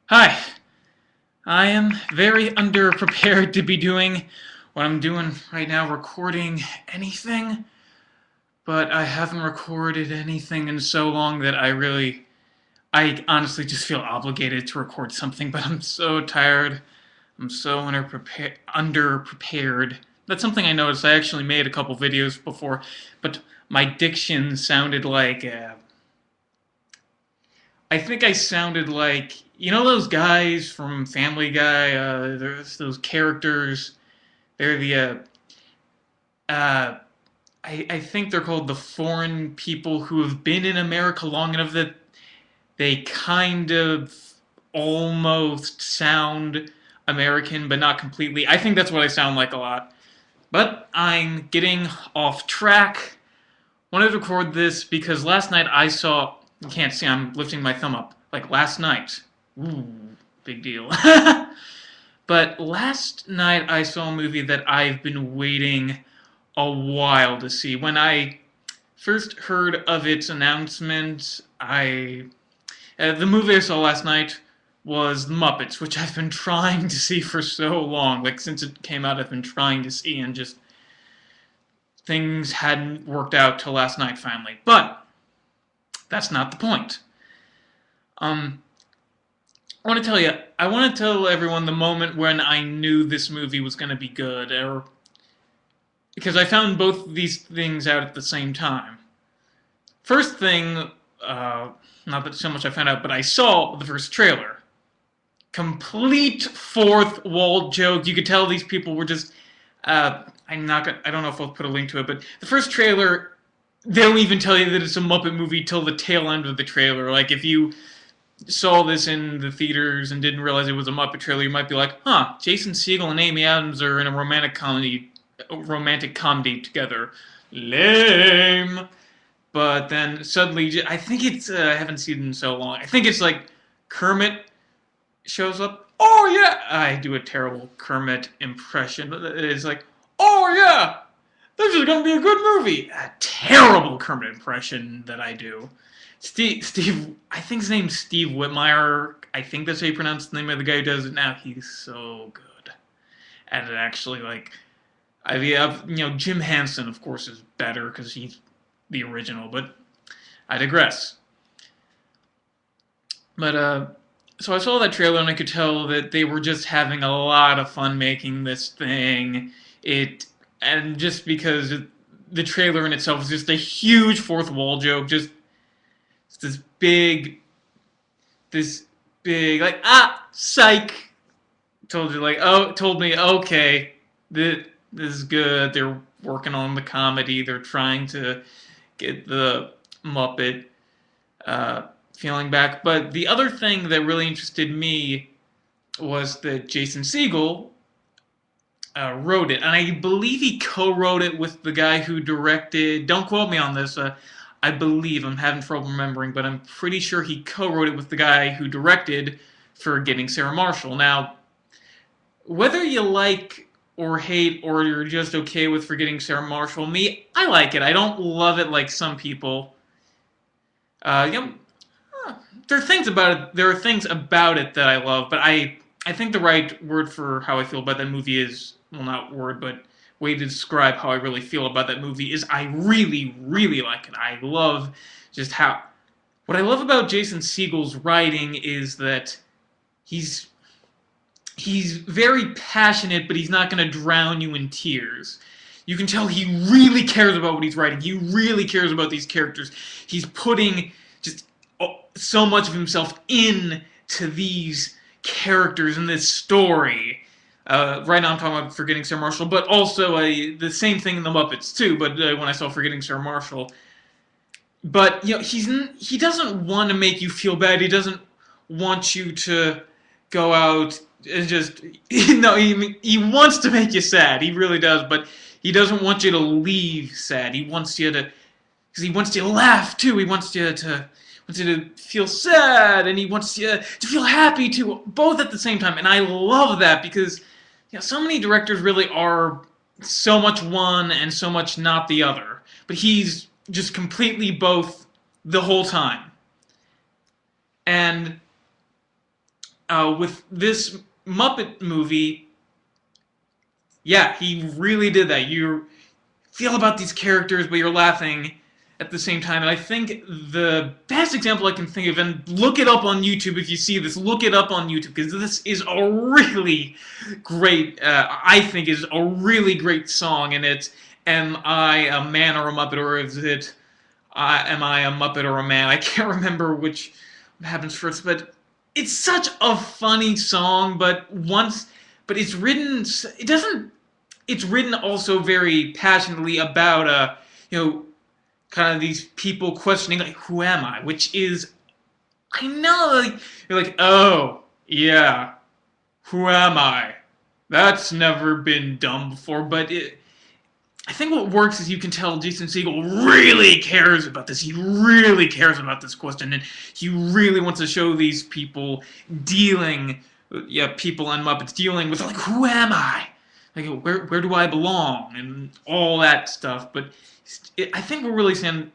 Hi, I am very underprepared to be doing what I'm doing right now, recording anything, but I haven't recorded anything in so long that I honestly just feel obligated to record something, but I'm so tired. I'm so underprepared. That's something I noticed. I actually made a couple videos before, but my diction sounded like I think I sounded like those guys from Family Guy. There's those characters. They're the uh, I think they're called the foreign people who have been in America long enough that they kind of almost sound American, but not completely. I think that's what I sound like a lot. But I'm getting off track. Wanted to record this because last night I saw. You can't see. I'm lifting my thumb up. Like last night. Ooh, big deal. But last night I saw a movie that I've been waiting a while to see. When I first heard of its announcement, the movie I saw last night was The Muppets, which I've been trying to see for so long. Like since it came out, I've been trying to see, and just things hadn't worked out till last night finally. But that's not the point. Um, I want to tell everyone the moment when I knew this movie was going to be good, or because I found both these things out at the same time. First thing, not that so much I found out, but I saw the first trailer. Complete fourth wall joke. You could tell these people were just. I'm not. I don't know if I'll put a link to it, but the first trailer, they don't even tell you that it's a Muppet movie till the tail end of the trailer. Like if you saw this in the theaters and didn't realize it was a Muppet trailer, you might be like, "Huh, Jason Segel and Amy Adams are in a romantic comedy together. Lame." But then suddenly, I think it's I haven't seen it in so long. I think it's like Kermit shows up. Oh yeah, I do a terrible Kermit impression. It's like, oh yeah, this is gonna be a good movie. A terrible Kermit impression that I do. Steve, I think his name's Steve Whitmire. I think that's how you pronounce the name of the guy who does it now. He's so good at it, actually. Like, Jim Henson, of course, is better because he's the original, but I digress. But, so I saw that trailer and I could tell that they were just having a lot of fun making this thing. And just because the trailer in itself is just a huge fourth wall joke, just this big, like, psych. Told me, okay, this is good. They're working on the comedy. They're trying to get the Muppet feeling back. But the other thing that really interested me was that Jason Segel wrote it, and I believe he co-wrote it with the guy who directed. Don't quote me on this. I believe I'm having trouble remembering, but I'm pretty sure he co-wrote it with the guy who directed Forgetting Sarah Marshall. Now, whether you like or hate or you're just okay with Forgetting Sarah Marshall, me, I like it. I don't love it like some people. Uh, you know, there are things about it. There are things about it that I love, but I think the right word for how I feel about that movie is, well, not word, but way to describe how I really feel about that movie is I really, really like it. I love just how. What I love about Jason Segel's writing is that he's he's very passionate, but he's not going to drown you in tears. You can tell he really cares about what he's writing. He really cares about these characters. He's putting just so much of himself into these characters in this story. Right now I'm talking about Forgetting Sarah Marshall, but also the same thing in the Muppets too. But when I saw Forgetting Sarah Marshall, but he doesn't want to make you feel bad. He doesn't want you to go out and just he wants to make you sad. He really does, but he doesn't want you to leave sad. He wants you to because he wants you to laugh too. He wants you to feel sad, and he wants you to feel happy too, both at the same time. And I love that because so many directors really are so much one and so much not the other. But he's just completely both the whole time. And with this Muppet movie, yeah, he really did that. You feel about these characters, but you're laughing at the same time. And I think the best example I can think of, and look it up on YouTube if you see this, look it up on YouTube, because this is a really great, I think is a really great song, and it's Am I a Man or a Muppet, or is it Am I a Muppet or a Man? I can't remember which happens first, but it's such a funny song, but it's written, it doesn't, it's written also very passionately about, you know, kind of these people questioning, like, who am I? Which is, I know, like, you're like, oh, yeah, who am I? That's never been done before, but I think what works is you can tell Jason Segel really cares about this. He really cares about this question, and he really wants to show these people dealing, yeah, people on Muppets dealing with, like, who am I? Like, where do I belong? And all that stuff. But I think we're really saying,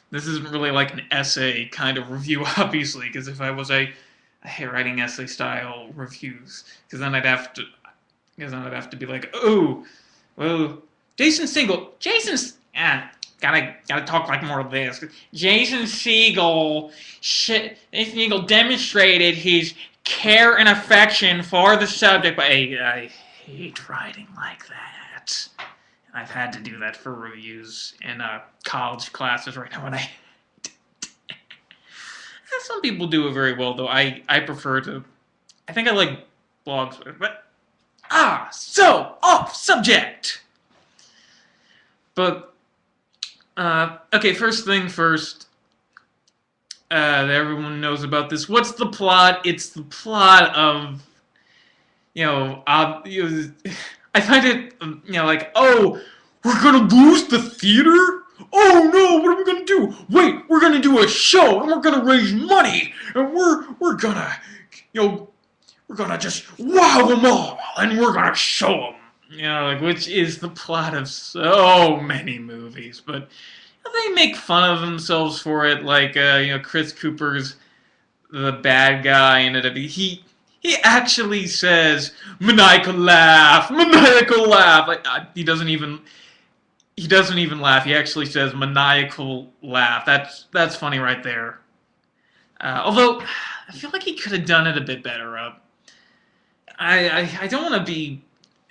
this isn't really like an essay kind of review, obviously, because if I was a writing essay style reviews, because then I'd have to be like, oh, well, gotta talk like more of this. Jason Segel demonstrated his care and affection for the subject, but I hate writing like that. I've had to do that for reviews in college classes right now, and some people do it very well, though. I prefer to. I think I like blogs, but so off subject. But okay, first thing first. Everyone knows about this. What's the plot? It's the plot of, I find it, like, oh, we're gonna lose the theater? Oh no, what are we gonna do? Wait, we're gonna do a show, and we're gonna raise money, and we're gonna, we're gonna just wow them all, and we're gonna show them. Like, which is the plot of so many movies, but they make fun of themselves for it, like, Chris Cooper's the bad guy, and he actually says maniacal laugh. Like, he doesn't even laugh. He actually says maniacal laugh. That's funny right there. Although I feel like he could have done it a bit better. I don't want to be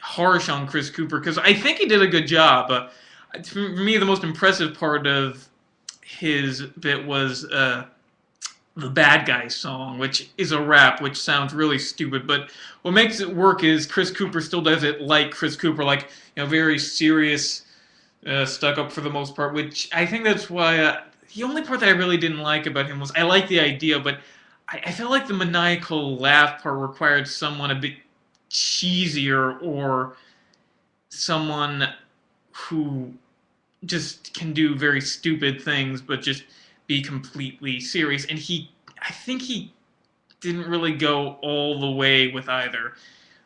harsh on Chris Cooper because I think he did a good job. For me, the most impressive part of his bit was the bad guy song, which is a rap, which sounds really stupid. But what makes it work is Chris Cooper still does it like Chris Cooper, like, very serious, stuck up for the most part. Which I think that's why the only part that I really didn't like about him was I like the idea, but I felt like the maniacal laugh part required someone a bit cheesier or someone who just can do very stupid things but just be completely serious. And I think he didn't really go all the way with either.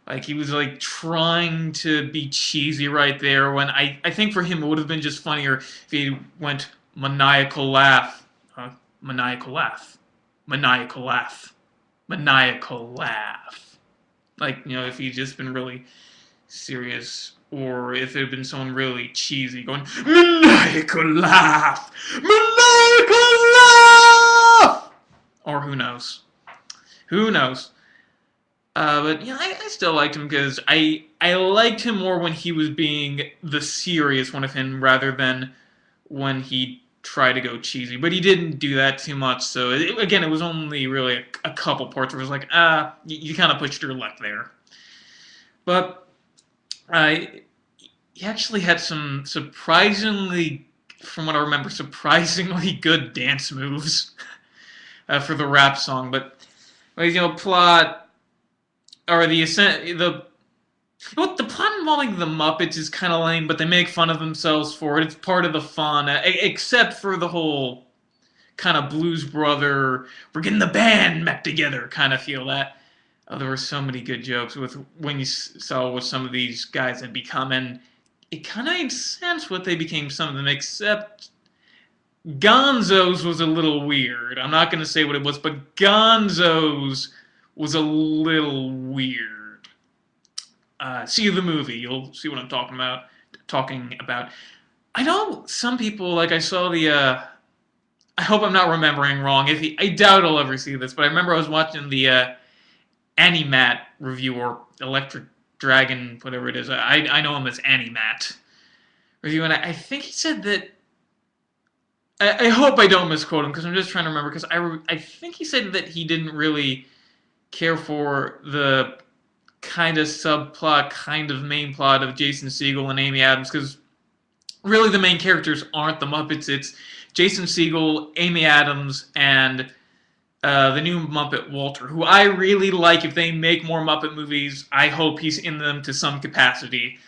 Like, he was like trying to be cheesy right there when I think for him it would have been just funnier if he went maniacal laugh. Maniacal laugh. Maniacal laugh. Maniacal laugh. Like, if he'd just been really serious, or if it had been someone really cheesy going, maniacal laugh! Maniacal laugh! Or who knows? Who knows? But, I still liked him because I liked him more when he was being the serious one of him rather than when he tried to go cheesy. But he didn't do that too much, so again, it was only really a couple parts where it was like, you kind of pushed your luck there. But he actually had some surprisingly, from what I remember, surprisingly good dance moves for the rap song. But plot or the plot involving the Muppets is kind of lame, but they make fun of themselves for it. It's part of the fun, except for the whole kind of Blues Brother, we're getting the band back together kind of feel that. There were so many good jokes when you saw what some of these guys had become, and it kind of made sense what they became, some of them, except Gonzo's was a little weird. I'm not going to say what it was, but Gonzo's was a little weird. See the movie, you'll see what I'm talking about. Talking about. I know some people, like I saw the. I hope I'm not remembering wrong. I doubt I'll ever see this, but I remember I was watching the Animat review or Electric Dragon, whatever it is. I know him as Animat review, and I think he said that. I hope I don't misquote him because I'm just trying to remember. Because I think he said that he didn't really care for the kind of subplot, kind of main plot of Jason Segel and Amy Adams because really the main characters aren't the Muppets. It's Jason Segel, Amy Adams, and the new Muppet Walter, who I really like. If they make more Muppet movies, I hope he's in them to some capacity.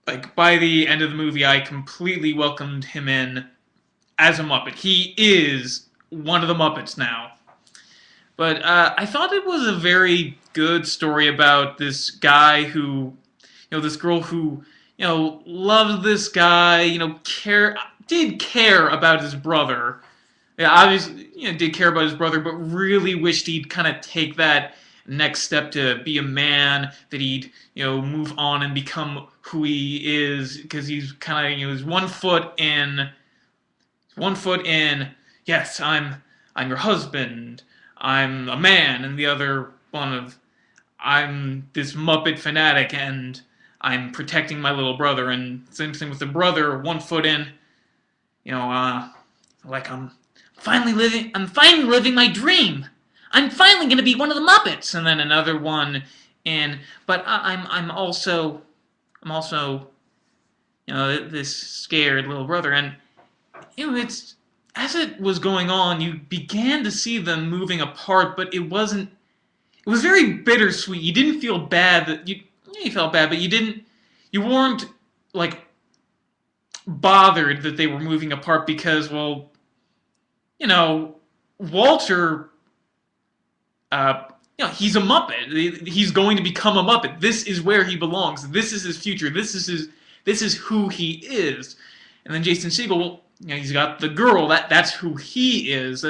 Like by the end of the movie, I completely welcomed him in as a Muppet. He is one of the Muppets now. But I thought it was a very good story about this guy who, this girl who, loved this guy, did care about his brother. Yeah, obviously, did care about his brother, but really wished he'd kind of take that next step to be a man, that he'd, move on and become who he is, because he's kind of, he's one foot in, yes, I'm your husband, I'm a man, and the other one of, I'm this Muppet fanatic, and I'm protecting my little brother, and same thing with the brother, one foot in, like I'm finally living my dream. I'm finally gonna be one of the Muppets, and then another one in, but I'm also, this scared little brother, and it's as it was going on, you began to see them moving apart, but it wasn't. It was very bittersweet. You didn't feel bad that you felt bad, but you weren't like bothered that they were moving apart because, well, Walter, he's a Muppet. He's going to become a Muppet. This is where he belongs. This is his future. This is who he is. And then Jason Segel, he's got the girl. That's who he is.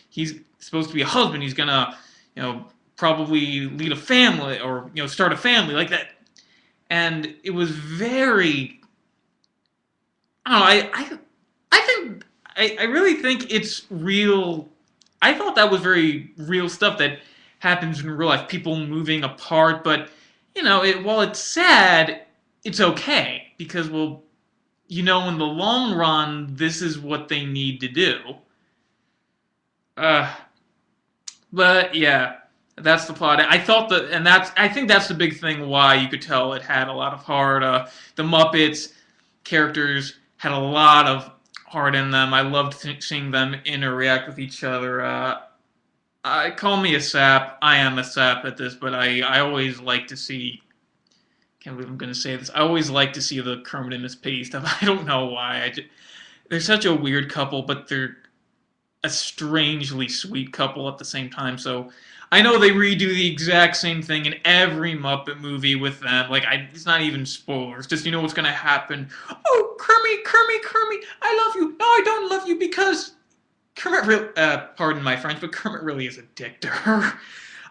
He's supposed to be a husband. He's gonna, probably lead a family or start a family like that. And it was very. I don't know. I think I really think it's real. I thought that was very real stuff that happens in real life. People moving apart, but while it's sad, it's okay because in the long run, this is what they need to do. But yeah, that's the plot. I think that's the big thing why you could tell it had a lot of heart. The Muppets characters had a lot of heart in them. I loved seeing them interact with each other. I call me a sap. I am a sap at this, but I always like to see. Can't believe I'm going to say this. I always like to see the Kermit and Miss Piggy stuff. I don't know why. They're such a weird couple, but they're a strangely sweet couple at the same time. So I know they redo the exact same thing in every Muppet movie with them. Like, it's not even spoilers. Just, what's going to happen. Oh, Kermit, I love you. No, I don't love you because Kermit, pardon my French, but Kermit really is a dick to her.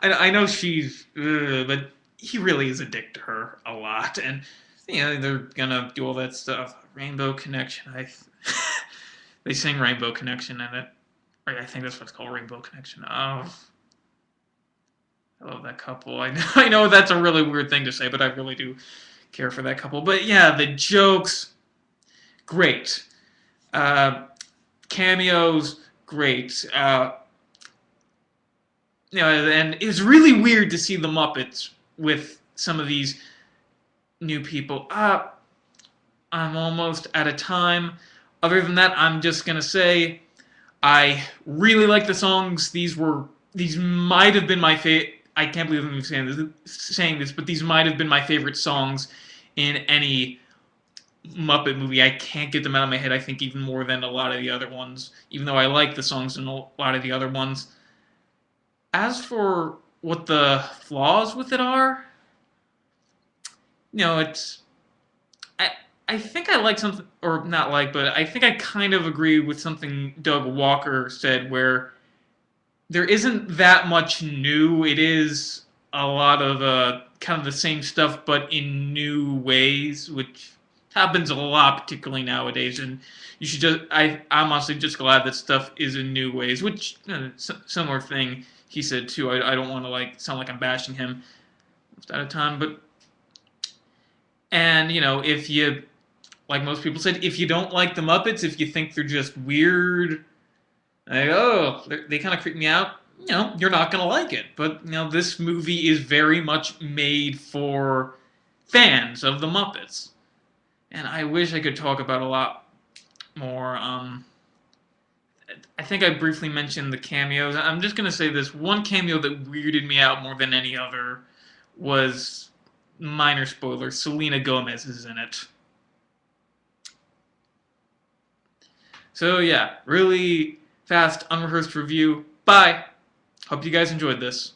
I know she's, but he really is a dick to her a lot. And, they're going to do all that stuff. Rainbow Connection. They sing Rainbow Connection in it. I think that's what it's called, Rainbow Connection. Oh, I love that couple. I know that's a really weird thing to say, but I really do care for that couple. But yeah, the jokes, great. Cameos, great. And it's really weird to see the Muppets with some of these new people. I'm almost out of time. Other than that, I'm just gonna say I really like the songs. These might have been my favorite. I can't believe I'm saying this, but these might have been my favorite songs in any Muppet movie. I can't get them out of my head. I think even more than a lot of the other ones, even though I like the songs in a lot of the other ones. As for what the flaws with it are, it's. I think I like something, or not like, but I think I kind of agree with something Doug Walker said, where there isn't that much new. It is a lot of kind of the same stuff, but in new ways, which happens a lot, particularly nowadays. And you should just, I'm honestly just glad that stuff is in new ways, which similar thing he said too. I don't want to like sound like I'm bashing him most of the time, but and if you like most people said, if you don't like the Muppets, if you think they're just weird, like, oh, they kind of creep me out. You're not gonna like it. But this movie is very much made for fans of the Muppets, and I wish I could talk about a lot more. I think I briefly mentioned the cameos. I'm just gonna say this one cameo that weirded me out more than any other was minor spoiler. Selena Gomez is in it. So yeah, really fast, unrehearsed review. Bye. Hope you guys enjoyed this.